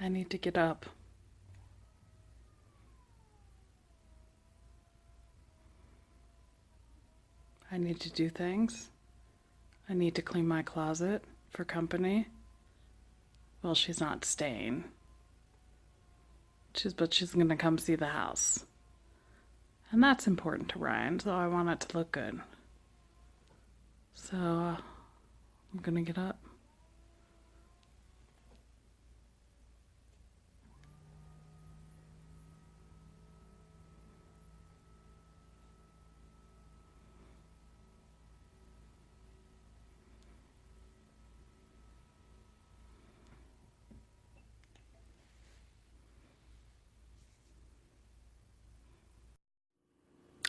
I need to get up. I need to do things. I need to clean my closet for company. Well, she's not staying. But she's gonna come see the house. And that's important to Ryan, so I want it to look good. So I'm gonna get up.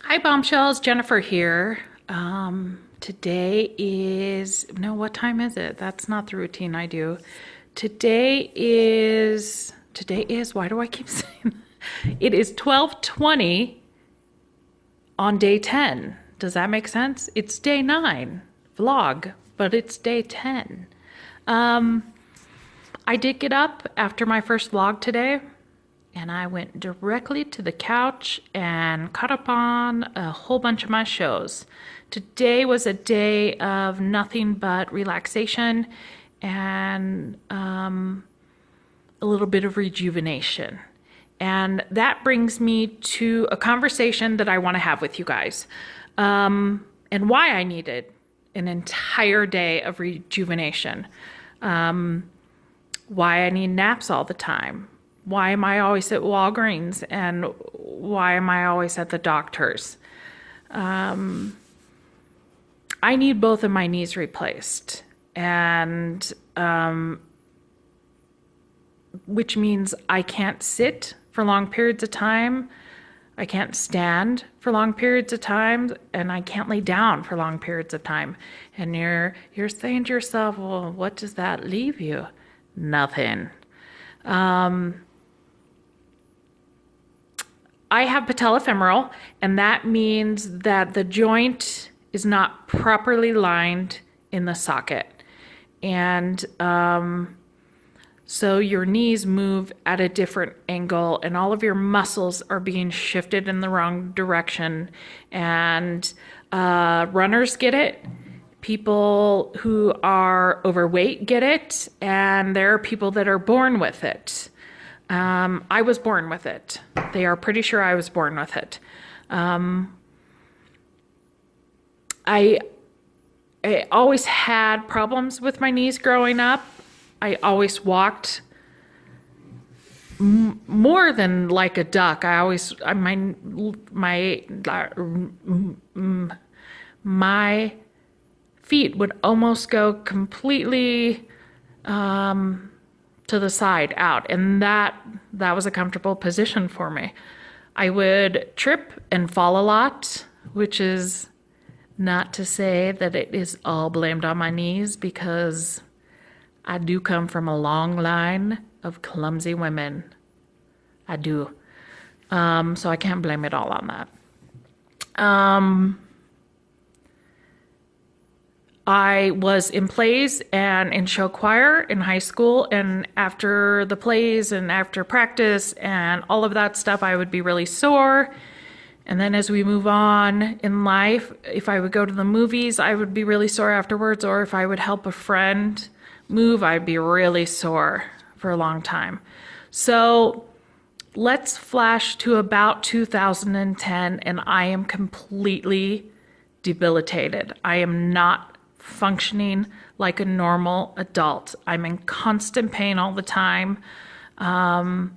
Hi, Bombshells. Jennifer here. Today is, no, what time is it? That's not the routine I do. Today is, why do I keep saying that? It is 12:20 on day 10. Does that make sense? It's day 9 vlog, but it's day 10. I did get up after my first vlog today, and I went directly to the couch and caught up on a whole bunch of my shows. Today was a day of nothing but relaxation and a little bit of rejuvenation. And that brings me to a conversation that I want to have with you guys, and why I needed an entire day of rejuvenation, why I need naps all the time, why am I always at Walgreens, and why am I always at the doctor's. I need both of my knees replaced, and which means I can't sit for long periods of time, I can't stand for long periods of time, and I can't lay down for long periods of time. And you're saying to yourself, well, what does that leave you? Nothing. I have patellofemoral, and that means that the joint is not properly lined in the socket. And so your knees move at a different angle, and all of your muscles are being shifted in the wrong direction. And runners get it. People who are overweight get it, and there are people that are born with it. I was born with it. They are pretty sure I was born with it. I always had problems with my knees growing up. I always walked more than like a duck. My feet would almost go completely to the side out, and that was a comfortable position for me. I would trip and fall a lot, which is not to say that it is all blamed on my knees, because I do come from a long line of clumsy women. I do. So I can't blame it all on that. I was in plays and in show choir in high school, and after the plays and after practice and all of that stuff, I would be really sore. And then as we move on in life, if I would go to the movies, I would be really sore afterwards, or if I would help a friend move, I'd be really sore for a long time. So let's flash to about 2010, and I am completely debilitated. I am not functioning like a normal adult. I'm in constant pain all the time, and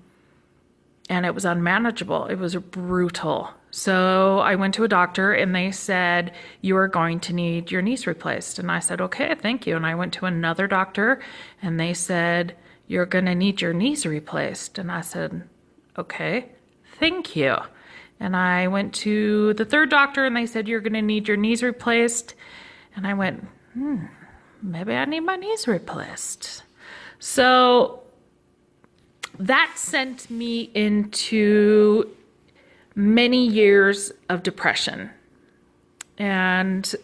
it was unmanageable. It was brutal. So I went to a doctor, and they said, you are going to need your knees replaced. And I said, okay, thank you. And I went to another doctor, and they said, you're going to need your knees replaced. And I said, okay, thank you. And I went to the third doctor, and they said, you're going to need your knees replaced. And I went, maybe I need my knees replaced. So that sent me into many years of depression. And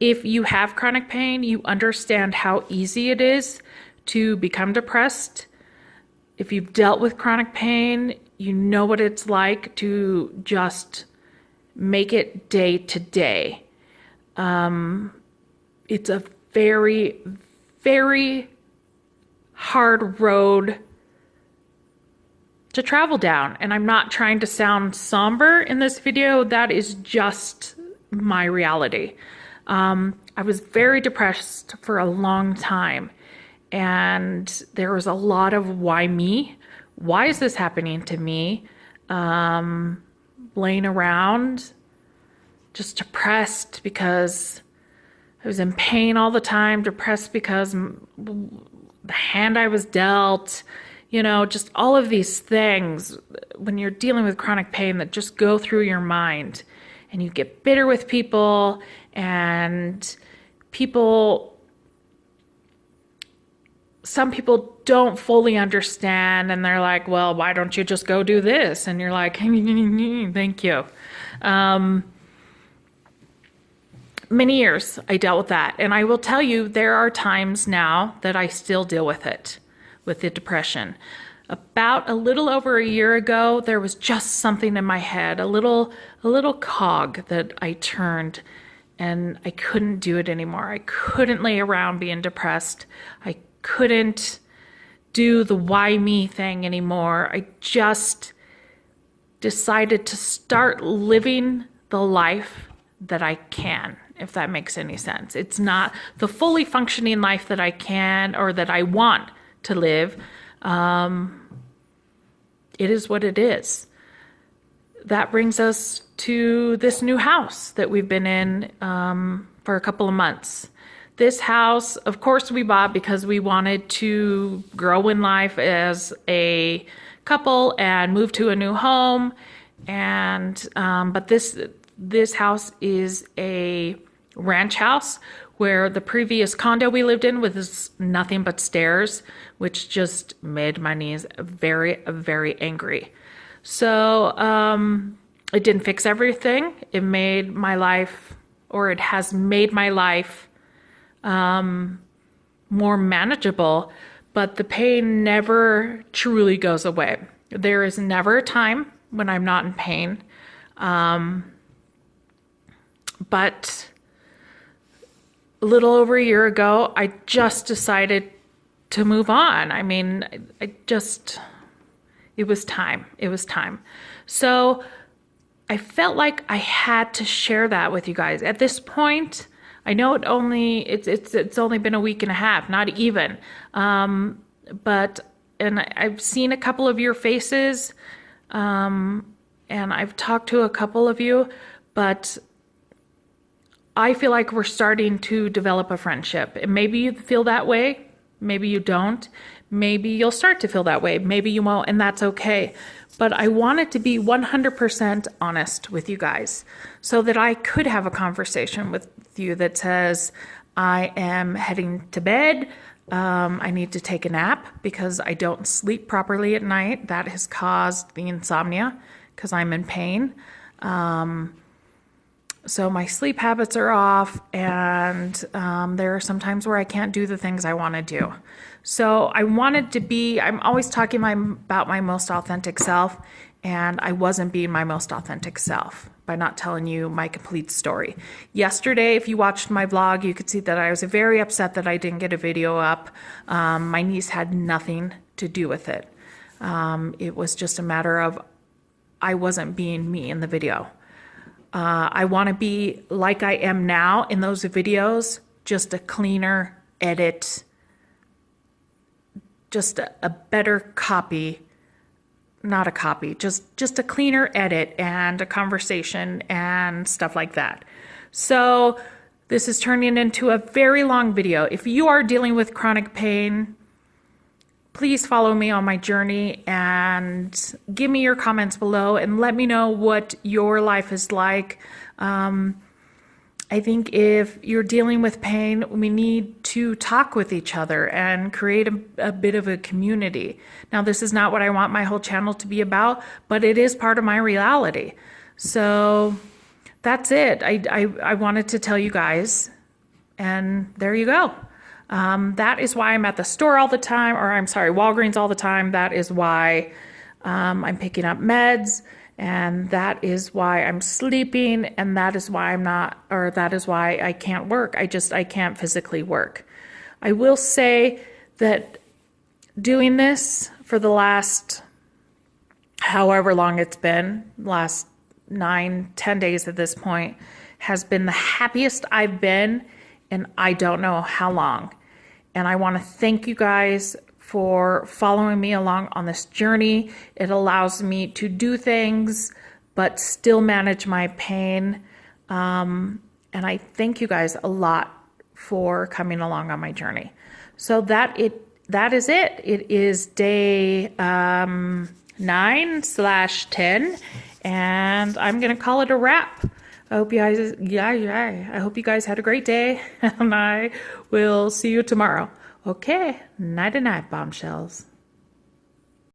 if you have chronic pain, you understand how easy it is to become depressed. If you've dealt with chronic pain, you know what it's like to just make it day to day. It's a very, very hard road to travel down. And I'm not trying to sound somber in this video. That is just my reality. I was very depressed for a long time. And there was a lot of why me? Why is this happening to me? Laying around, just depressed because I was in pain all the time, depressed because the hand I was dealt, just all of these things when you're dealing with chronic pain that just go through your mind, and you get bitter with people, and some people don't fully understand, and they're like, well, why don't you just go do this? And you're like, thank you. Many years I dealt with that. And I will tell you, there are times now that I still deal with it, with the depression. About a little over a year ago, there was just something in my head, a little cog that I turned, and I couldn't do it anymore. I couldn't lay around being depressed. I couldn't do the why me thing anymore. I just decided to start living the life that I can, if that makes any sense. It's not the fully functioning life that I can or that I want to live. It is what it is. That brings us to this new house that we've been in for a couple of months. This house, of course, we bought because we wanted to grow in life as a couple and move to a new home. And but this house is a ranch house, where the previous condo we lived in was nothing but stairs, which just made my knees very, very angry. So it didn't fix everything. It made my life, or it has made my life more manageable, but the pain never truly goes away. There is never a time when I'm not in pain. But a little over a year ago, I just decided to move on. I mean, it was time. It was time. So I felt like I had to share that with you guys. At this point, I know it's only been a week and a half, not even. But I've seen a couple of your faces, and I've talked to a couple of you, but I feel like we're starting to develop a friendship. And maybe you feel that way, maybe you don't. Maybe you'll start to feel that way, maybe you won't, and that's okay. But I wanted to be 100% honest with you guys so that I could have a conversation with you that says, I am heading to bed. I need to take a nap because I don't sleep properly at night. That has caused the insomnia because I'm in pain. So my sleep habits are off, and there are some times where I can't do the things I want to do. So I'm always talking about my most authentic self, and I wasn't being my most authentic self by not telling you my complete story. Yesterday, if you watched my vlog, you could see that I was very upset that I didn't get a video up. My niece had nothing to do with it. It was just a matter of I wasn't being me in the video. I want to be like I am now in those videos, just a cleaner edit, just a better copy, not a copy, just a cleaner edit and a conversation and stuff like that. So this is turning into a very long video. If you are dealing with chronic pain, please follow me on my journey and give me your comments below and let me know what your life is like. I think if you're dealing with pain, we need to talk with each other and create a bit of a community. Now, this is not what I want my whole channel to be about, but it is part of my reality. So that's it. I wanted to tell you guys, and there you go. That is why I'm at the store all the time, or I'm sorry, Walgreens all the time. That is why I'm picking up meds, and that is why I'm sleeping, and that is why that is why I can't work. I can't physically work. I will say that doing this for the last however long it's been, last 9-10 days at this point, has been the happiest I've been in I don't know how long. And I want to thank you guys for following me along on this journey. It allows me to do things, but still manage my pain. And I thank you guys a lot for coming along on my journey. So that is it. It is day 9/10, and I'm gonna call it a wrap. I hope you guys, I hope you guys had a great day, and I will see you tomorrow. Okay, night-night, bombshells.